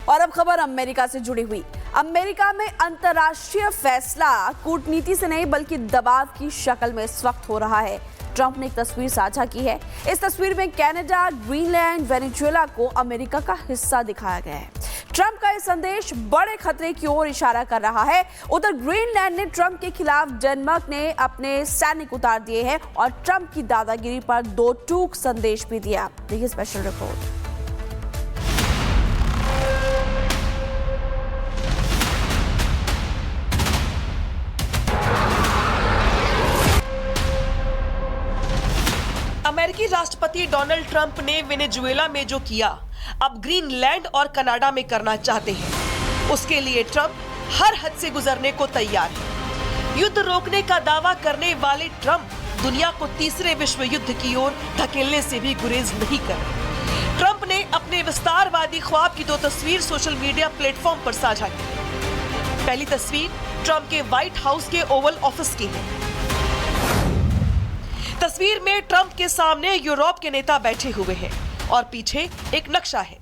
और अब खबर अमेरिका से जुड़ी हुई। अमेरिका में अंतर्राष्ट्रीय फैसला कूटनीति से नहीं बल्कि दबाव की शक्ल में इस वक्त हो रहा है। ट्रंप ने एक तस्वीर साझा की है। इस तस्वीर में कनाडा, ग्रीनलैंड, वेनेजुएला को अमेरिका का हिस्सा दिखाया गया है। ट्रंप का यह संदेश बड़े खतरे की ओर इशारा कर रहा है। उधर ग्रीनलैंड ने ट्रंप के खिलाफ डेनमार्क ने अपने सैनिक उतार दिए हैं और ट्रंप की दादागिरी पर दो टूक संदेश भी दिया। देखिए स्पेशल रिपोर्ट। अमेरिकी राष्ट्रपति डोनाल्ड ट्रंप ने वेनेजुएला में जो किया अब ग्रीनलैंड और कनाडा में करना चाहते हैं। उसके लिए ट्रंप हर हद से गुजरने को तैयार है। युद्ध रोकने का दावा करने वाले ट्रंप दुनिया को तीसरे विश्व युद्ध की ओर धकेलने से भी गुरेज नहीं कर रहे। ट्रंप ने अपने विस्तारवादी ख्वाब की दो तस्वीर सोशल मीडिया प्लेटफॉर्म पर साझा की। पहली तस्वीर ट्रंप के व्हाइट हाउस के ओवल ऑफिस की है। तस्वीर में ट्रंप के सामने यूरोप के नेता बैठे हुए हैं और पीछे एक नक्शा है।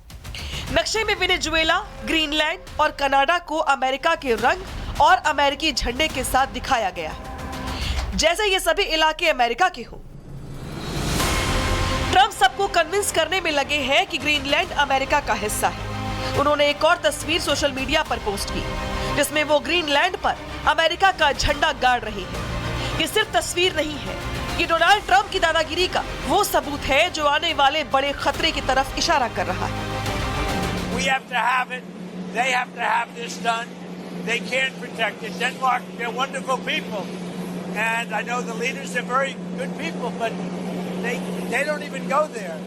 नक्शे में वेनेजुएला, ग्रीनलैंड और कनाडा को अमेरिका के रंग और अमेरिकी झंडे के साथ दिखाया गया है, जैसे ये सभी इलाके अमेरिका के हों। ट्रंप सबको कन्विंस करने में लगे हैं कि ग्रीनलैंड अमेरिका का हिस्सा है। उन्होंने एक और तस्वीर सोशल मीडिया पर पोस्ट की, जिसमें वो ग्रीनलैंड पर अमेरिका का झंडा गाड़ रहे हैं। ये सिर्फ तस्वीर नहीं है, ये डोनाल्ड ट्रंप की दादागिरी का वो सबूत है जो आने वाले बड़े खतरे की तरफ इशारा कर रहा है। We have to have it. They have to have this done. They can protect it. Denmark, they're wonderful people, and I know the leaders are very good people, but they don't even go there.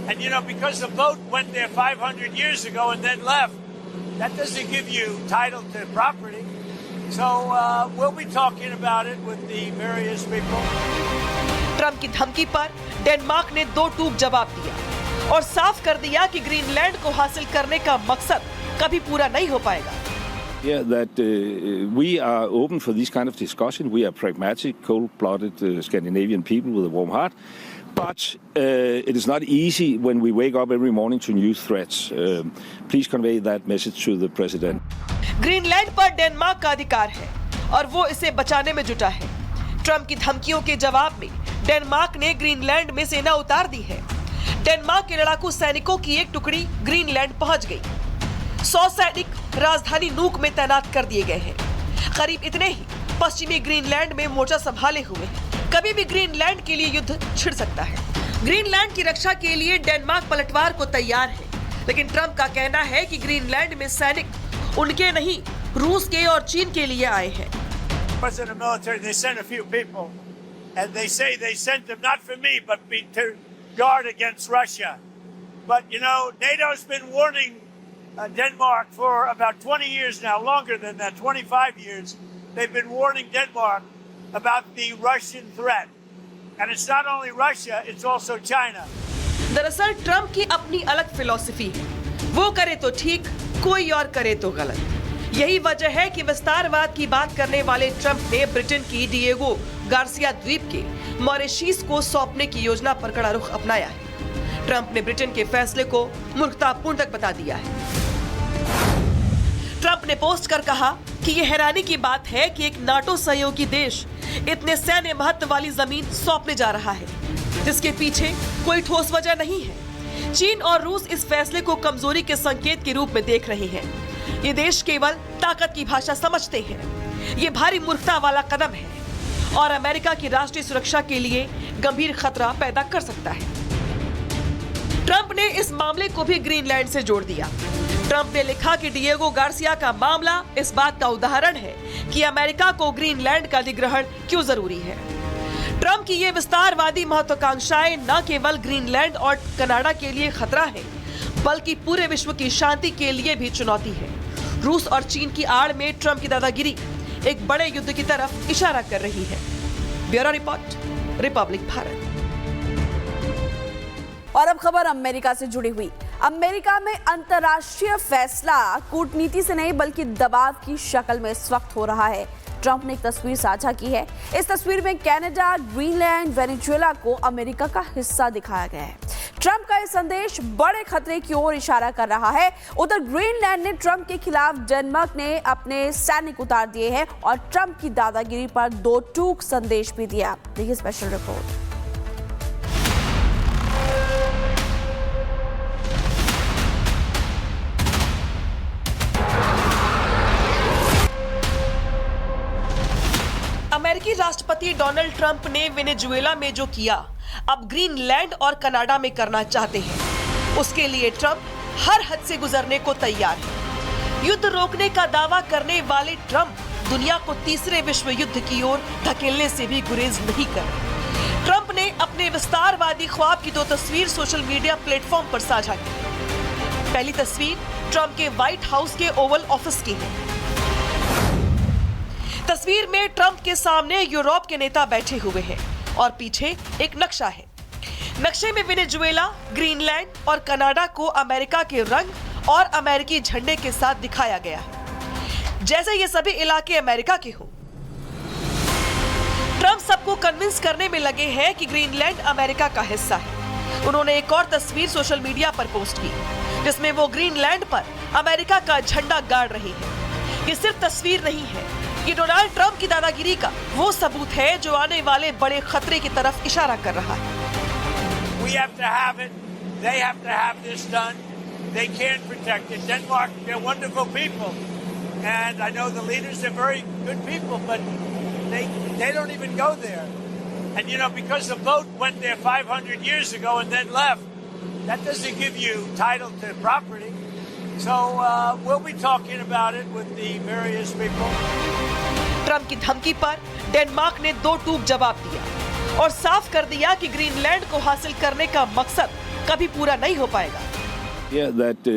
And you know, because the boat went there 500 years ago and then left, that doesn't give you title to property. So we'll be talking about it with the various people. Trump की धमकी पर Denmark ने दो टूक जवाब दिया और साफ कर दिया कि ग्रीनलैंड को हासिल करने का मकसद कभी पूरा नहीं हो पाएगा। Yeah, that we are open for this kind of discussion. We are pragmatic, cold-blooded Scandinavian people with a warm heart. But it is not easy when we wake up every morning to new threats. Please convey that message to the president. Greenland पर Denmark का अधिकार है और वो इसे बचाने में जुटा है। ट्रंप की धमकियों के जवाब में डेनमार्क ने ग्रीनलैंड में सेना उतार दी है। डेनमार्क के लड़ाकू सैनिकों की एक टुकड़ी ग्रीनलैंड पहुंच गई। 100 सैनिक राजधानी नूक में तैनात कर दिए गए हैं। करीब इतने ही पश्चिमी ग्रीनलैंड में मोर्चा संभाले हुए हैं। कभी भी ग्रीनलैंड के लिए युद्ध छिड़ सकता है। ग्रीनलैंड की रक्षा के लिए डेनमार्क पलटवार को तैयार है, लेकिन ट्रंप का कहना है कि ग्रीनलैंड में सैनिक उनके नहीं, रूस के और चीन के लिए आए हैं। President of the military, they sent a few people, and they say they sent them not for me, but to guard against Russia. But you know, NATO's been warning Denmark for about 20 years now, longer than that, 25 years. They've been warning Denmark about the Russian threat, and it's not only Russia, it's also China. दरअसल Trump की अपनी अलग philosophy है, वो करे तो ठीक, कोई और करे तो गलत। यही वजह है कि विस्तारवाद की बात करने वाले ट्रंप ने ब्रिटेन की डिएगो गार्सिया द्वीप के मॉरिशस को सौंपने की योजना पर कड़ा रुख अपनाया है। ट्रंप ने ब्रिटेन के फैसले को मूर्खतापूर्ण तक बता दिया है। ट्रंप ने पोस्ट कर कहा कि यह हैरानी की बात है कि एक नाटो सहयोगी देश इतने सैन्य महत्व वाली जमीन सौंपने जा रहा है, जिसके पीछे कोई ठोस वजह नहीं है। चीन और रूस इस फैसले को कमजोरी के संकेत के रूप में देख रहे हैं। ये देश केवल ताकत की भाषा समझते हैं। ये भारी मूर्खता वाला कदम है और अमेरिका की राष्ट्रीय सुरक्षा के लिए गंभीर खतरा पैदा कर सकता है। ट्रंप ने इस मामले को भी ग्रीनलैंड से जोड़ दिया। ट्रंप ने लिखा कि डिएगो गार्सिया का मामला इस बात का उदाहरण है कि अमेरिका को ग्रीनलैंड का अधिग्रहण क्यों जरूरी है। ट्रंप की ये विस्तारवादी महत्वाकांक्षाएं न केवल ग्रीनलैंड और कनाडा के लिए खतरा है, बल्कि पूरे विश्व की शांति के लिए भी चुनौती है। रूस और चीन की आड़ में ट्रंप की दादागिरी एक बड़े युद्ध की तरफ इशारा कर रही है। Bureau report, Republic Bharat. और अब खबर अमेरिका से जुड़ी हुई। अमेरिका में अंतर्राष्ट्रीय फैसला कूटनीति से नहीं बल्कि दबाव की शक्ल में इस वक्त हो रहा है। ट्रंप ने एक तस्वीर साझा की है। इस तस्वीर में कनाडा, ग्रीनलैंड, वेनेजुएला को अमेरिका का हिस्सा दिखाया गया है। ट्रंप का ये संदेश बड़े खतरे की ओर इशारा कर रहा है। उधर ग्रीनलैंड ने ट्रंप के खिलाफ डेनमार्क ने अपने सैनिक उतार दिए हैं और ट्रंप की दादागिरी पर दो टूक संदेश भी दिया। देखिए स्पेशल रिपोर्ट। अमेरिकी राष्ट्रपति डोनाल्ड ट्रंप ने वेनेजुएला में जो किया, अब ग्रीनलैंड और कनाडा में करना चाहते हैं। उसके लिए ट्रंप हर हद से गुजरने को तैयार है। युद्ध रोकने का दावा करने वाले ट्रंप दुनिया को तीसरे विश्व युद्ध की ओर धकेलने से भी गुरेज नहीं कर रहे। ट्रंप ने अपने विस्तारवादी ख्वाब की दो तस्वीर सोशल मीडिया प्लेटफॉर्म पर साझा की। पहली तस्वीर ट्रंप के व्हाइट हाउस के ओवल ऑफिस की है। तस्वीर में ट्रंप के सामने यूरोप के नेता बैठे हुए हैं और पीछे एक नक्शा है। नक्शे में वेनेजुएला, ग्रीनलैंड और कनाडा को अमेरिका के रंग और अमेरिकी झंडे के साथ दिखाया गया है, जैसे ये सभी इलाके अमेरिका के हों। ट्रंप सबको कन्विंस करने में लगे हैं कि ग्रीनलैंड अमेरिका का हिस्सा है। उन्होंने एक और तस्वीर सोशल मीडिया पर पोस्ट की, जिसमें वो ग्रीनलैंड पर अमेरिका का झंडा गाड़ रही है। ये सिर्फ तस्वीर नहीं है, ये डोनाल्ड ट्रंप की दादागिरी का वो सबूत है जो आने वाले बड़े खतरे की तरफ इशारा कर रहा है। We have to have it. They have to have this done. They can protect it. Denmark, they're wonderful people. And I know the leaders are very good people, but they don't even go there. And, you know, because the boat went there 500 years ago and then left, that doesn't give you title to property. So we'll be talking about it with the various people. Trump की धमकी पर Denmark ने दो टूक जवाब दिया और साफ कर दिया कि ग्रीनलैंड को हासिल करने का मकसद कभी पूरा नहीं हो पाएगा। Yeah, that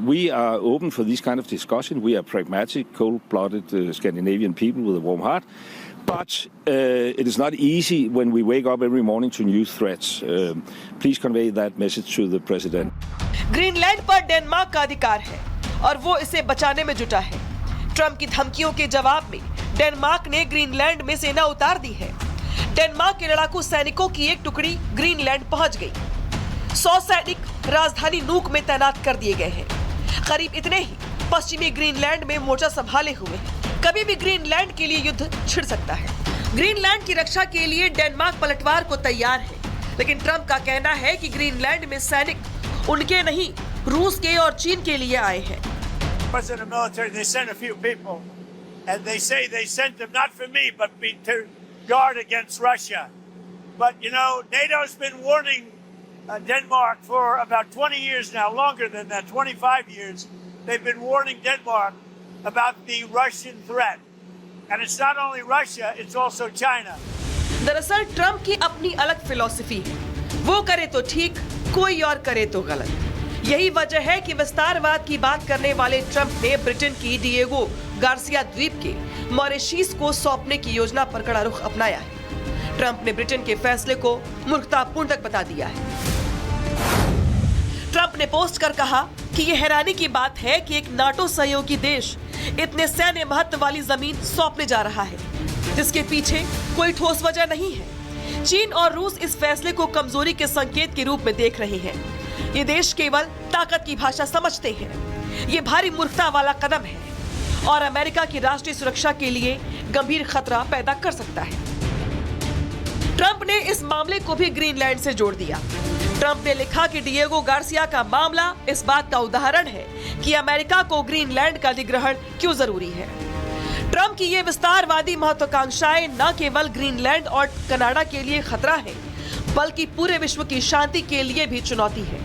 we are open for this kind of discussion. We are pragmatic, cold-blooded Scandinavian people with a warm heart. But it is not easy when we wake up every morning to new threats. Please convey that message to the president. Greenland पर Denmark का अधिकार है और वो इसे बचाने में जुटा है। ट्रंप की धमकियों के जवाब में डेनमार्क ने ग्रीनलैंड में सेना उतार दी है। डेनमार्क के लड़ाकू सैनिकों की एक टुकड़ी ग्रीनलैंड पहुंच गई। 100 सैनिक राजधानी नूक में तैनात कर दिए गए हैं। करीब इतने ही पश्चिमी ग्रीनलैंड में मोर्चा संभाले हुए हैं। कभी भी ग्रीनलैंड के लिए युद्ध छिड़ सकता है। ग्रीनलैंड की रक्षा के लिए डेनमार्क पलटवार को तैयार है, लेकिन ट्रंप का कहना है कि ग्रीनलैंड में सैनिक उनके नहीं, रूस के और चीन के लिए आए हैं। President of the military, they sent a few people, and they say they sent them not for me, but to guard against Russia. But, you know, NATO's been warning Denmark for about 20 years now, longer than that, 25 years. They've been warning Denmark about the Russian threat. And it's not only Russia, it's also China. दरअसल Trump की अपनी अलग philosophy है। वो करे तो ठीक, कोई और करे तो गलत। यही वजह है कि विस्तारवाद की बात करने वाले ट्रंप ने ब्रिटेन की डिएगो गार्सिया द्वीप के मॉरिशस को सौंपने की योजना पर कड़ा रुख अपनाया है। ट्रंप ने ब्रिटेन के फैसले को मूर्खतापूर्ण तक बता दिया है। ट्रंप ने पोस्ट कर कहा कि यह हैरानी की बात है कि एक नाटो सहयोगी देश इतने सैन्य महत्व वाली जमीन सौंपने जा रहा है, जिसके पीछे कोई ठोस वजह नहीं है। चीन और रूस इस फैसले को कमजोरी के संकेत के रूप में देख रहे हैं। ये देश केवल ताकत की भाषा समझते हैं। ये भारी मूर्खता वाला कदम है और अमेरिका की राष्ट्रीय सुरक्षा के लिए गंभीर खतरा पैदा कर सकता है। ट्रंप ने इस मामले को भी ग्रीनलैंड से जोड़ दिया। ट्रंप ने लिखा कि डिएगो गार्सिया का मामला इस बात का उदाहरण है कि अमेरिका को ग्रीनलैंड का अधिग्रहण क्यों जरूरी है। ट्रंप की ये विस्तारवादी महत्वाकांक्षाएं न केवल ग्रीनलैंड और कनाडा के लिए खतरा है, बल्कि पूरे विश्व की शांति के लिए भी चुनौती है।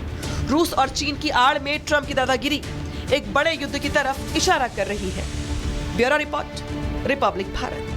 रूस और चीन की आड़ में ट्रंप की दादागिरी एक बड़े युद्ध की तरफ इशारा कर रही है। Bureau report, Republic Bharat.